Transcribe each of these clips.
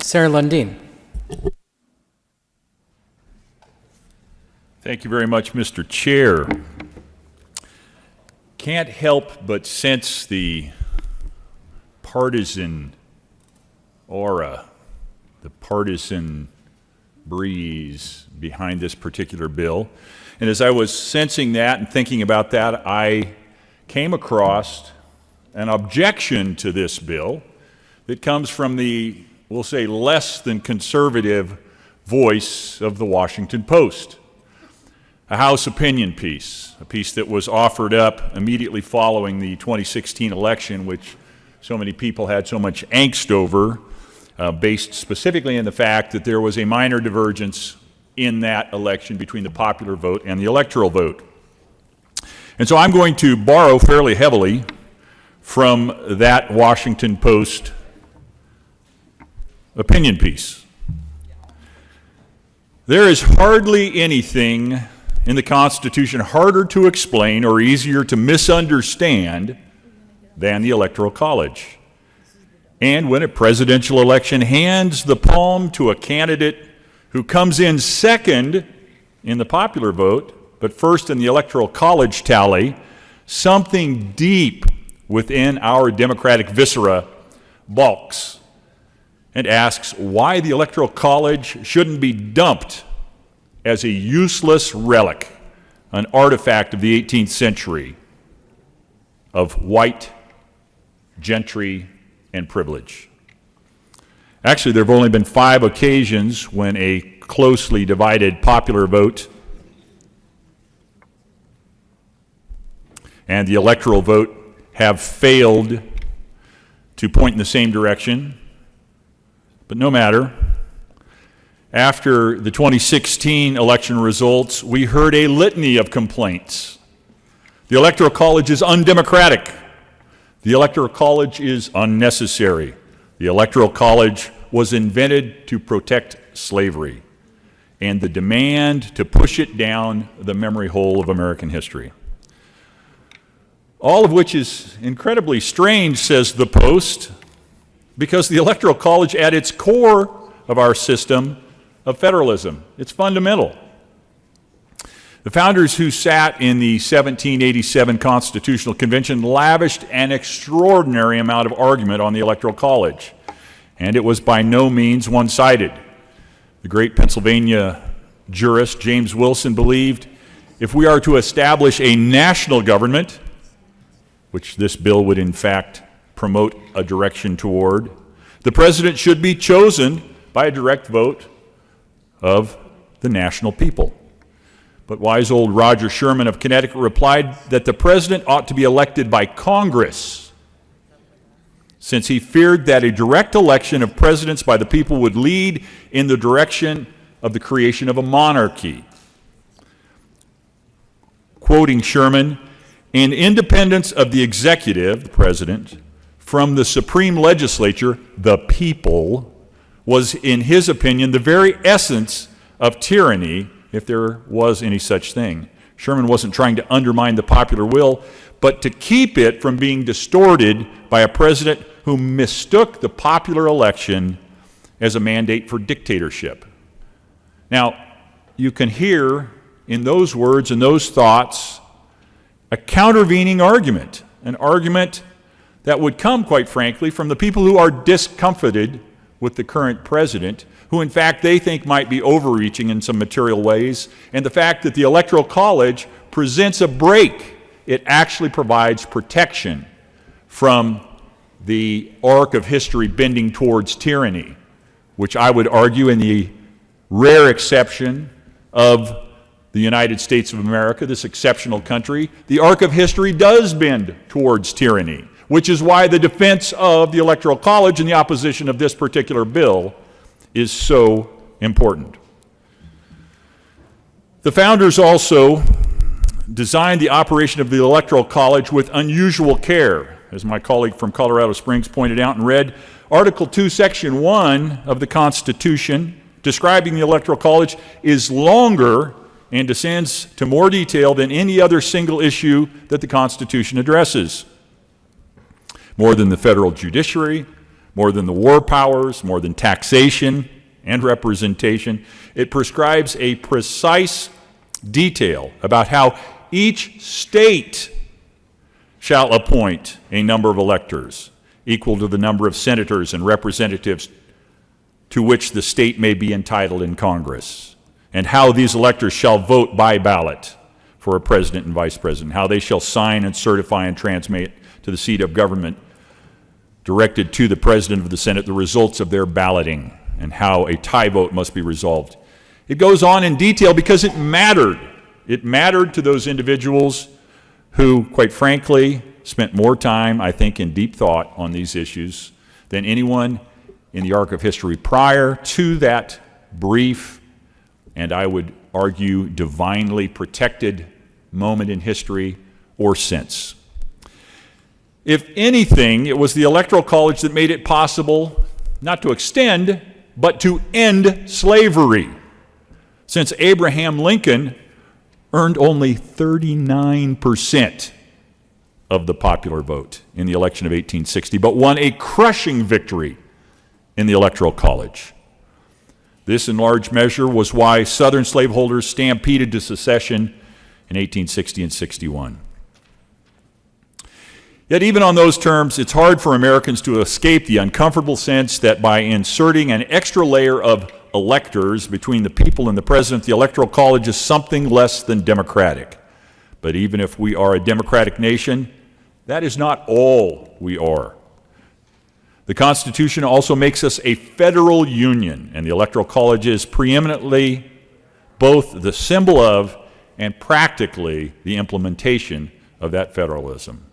Sarah Lundeen. Thank you very much, Mr. Chair. Can't help but sense the partisan aura, the partisan breeze behind this particular bill. And as I was sensing that and thinking about that, I came across an objection to this bill that comes from the, we'll say, less than conservative voice of the Washington Post. A House opinion piece, a piece that was offered up immediately following the 2016 election, which so many people had so much angst over, based specifically in the fact that there was a minor divergence in that election between the popular vote and the electoral vote. And so I'm going to borrow fairly heavily from that Washington Post opinion piece. There is hardly anything in the Constitution harder to explain or easier to misunderstand than the Electoral College. And when a presidential election hands the palm to a candidate who comes in second in the popular vote, but first in the Electoral College tally, something deep within our democratic viscera balks and asks why the Electoral College shouldn't be dumped as a useless relic, an artifact of the 18th century of white gentry and privilege. Actually, there have only been 5 occasions when a closely divided popular vote and the electoral vote have failed to point in the same direction. But no matter. After the 2016 election results, we heard a litany of complaints. The Electoral College is undemocratic. The Electoral College is unnecessary. The Electoral College was invented to protect slavery and the demand to push it down the memory hole of American history. All of which is incredibly strange, says the Post, because the Electoral College at its core of our system of federalism. It's fundamental. The founders who sat in the 1787 Constitutional Convention lavished an extraordinary amount of argument on the Electoral College, and it was by no means one-sided. The great Pennsylvania jurist James Wilson believed if we are to establish a national government, which this bill would in fact promote a direction toward, the president should be chosen by a direct vote of the national people. But wise old Roger Sherman of Connecticut replied that the president ought to be elected by Congress, since he feared that a direct election of presidents by the people would lead in the direction of the creation of a monarchy. Quoting Sherman, "An independence of the executive, the president, from the supreme legislature, the people, was, in his opinion, the very essence of tyranny, if there was any such thing." Sherman wasn't trying to undermine the popular will, but to keep it from being distorted by a president who mistook the popular election as a mandate for dictatorship. Now, you can hear in those words and those thoughts a countervening argument, an argument that would come, quite frankly, from the people who are discomfited with the current president, who in fact they think might be overreaching in some material ways, and the fact that the Electoral College presents a break. It actually provides protection from the arc of history bending towards tyranny, which I would argue, in the rare exception of the United States of America, this exceptional country, the arc of history does bend towards tyranny, which is why the defense of the Electoral College and the opposition of this particular bill is so important. The founders also designed the operation of the Electoral College with unusual care. As my colleague from Colorado Springs pointed out and read, Article 2, Section 1 of the Constitution, describing the Electoral College, is longer and descends to more detail than any other single issue that the Constitution addresses. More than the federal judiciary, More than the war powers, more than taxation and representation, it prescribes a precise detail about how each state shall appoint a number of electors equal to the number of senators and representatives to which the state may be entitled in Congress, and how these electors shall vote by ballot for a president and vice president, how they shall sign and certify and transmit to the seat of government directed to the president of the Senate the results of their balloting, and how a tie vote must be resolved. It goes on in detail because it mattered. It mattered to those individuals who, quite frankly, spent more time, I think, in deep thought on these issues than anyone in the arc of history prior to that brief, and I would argue divinely protected moment in history or since. If anything, it was the Electoral College that made it possible not to extend, but to end slavery, since Abraham Lincoln earned only 39% of the popular vote in the election of 1860, but won a crushing victory in the Electoral College. This, in large measure, was why Southern slaveholders stampeded to secession in 1860 and 61. Yet even on those terms, it's hard for Americans to escape the uncomfortable sense that by inserting an extra layer of electors between the people and the president, the Electoral College is something less than democratic. But even if we are a democratic nation, that is not all we are. The Constitution also makes us a federal union, and the Electoral College is preeminently both the symbol of and practically the implementation of that federalism.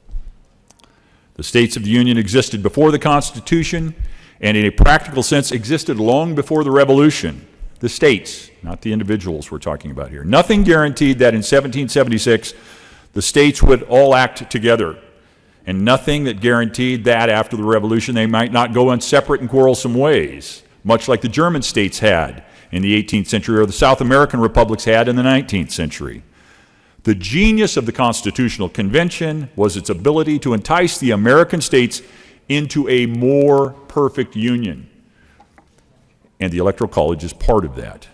The states of the Union existed before the Constitution, and in a practical sense existed long before the Revolution. The states, not the individuals we're talking about here. Nothing guaranteed that in 1776 the states would all act together, and nothing that guaranteed that after the Revolution they might not go in separate and quarrelsome ways, much like the German states had in the 18th century or the South American republics had in the 19th century. The genius of the Constitutional Convention was its ability to entice the American states into a more perfect union. And the Electoral College is part of that.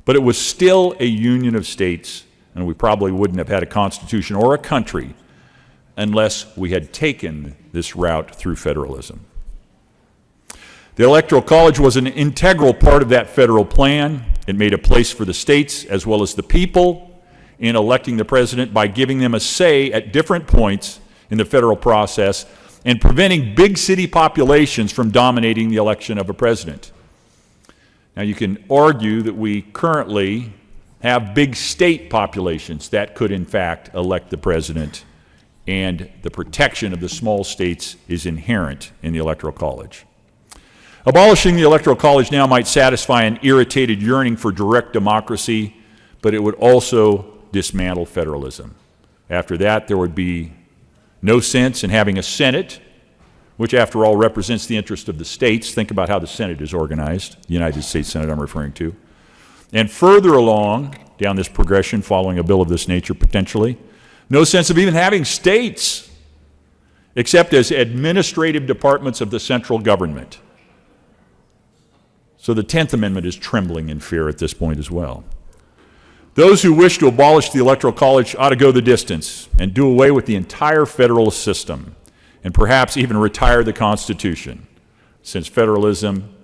But it was still a union of states, and we probably wouldn't have had a constitution or a country unless we had taken this route through federalism. The Electoral College was an integral part of that federal plan. It made a place for the states as well as the people in electing the president by giving them a say at different points in the federal process and preventing big city populations from dominating the election of a president. Now, you can argue that we currently have big state populations that could, in fact, elect the president, and the protection of the small states is inherent in the Electoral College. Abolishing the Electoral College now might satisfy an irritated yearning for direct democracy, but it would also dismantle federalism. After that, there would be no sense in having a Senate, which after all represents the interest of the states. Think about how the Senate is organized, the United States Senate I'm referring to. And further along, down this progression, following a bill of this nature potentially, no sense of even having states, except as administrative departments of the central government. So the 10th Amendment is trembling in fear at this point as well. Those who wish to abolish the Electoral College ought to go the distance and do away with the entire federal system, and perhaps even retire the Constitution, since federalism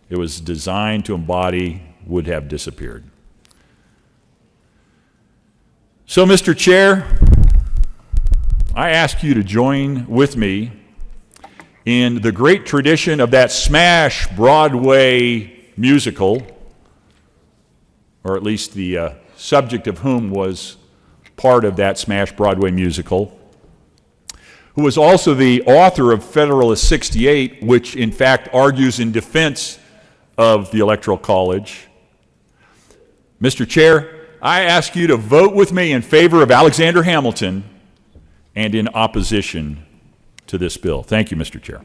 it was designed to embody would have disappeared. So, Mr. Chair, I ask you to join with me in the great tradition of that smash Broadway musical, or at least the subject of whom was part of that smash Broadway musical, who was also the author of Federalist 68, which in fact argues in defense of the Electoral College. Mr. Chair, I ask you to vote with me in favor of Alexander Hamilton and in opposition to this bill. Thank you, Mr. Chair.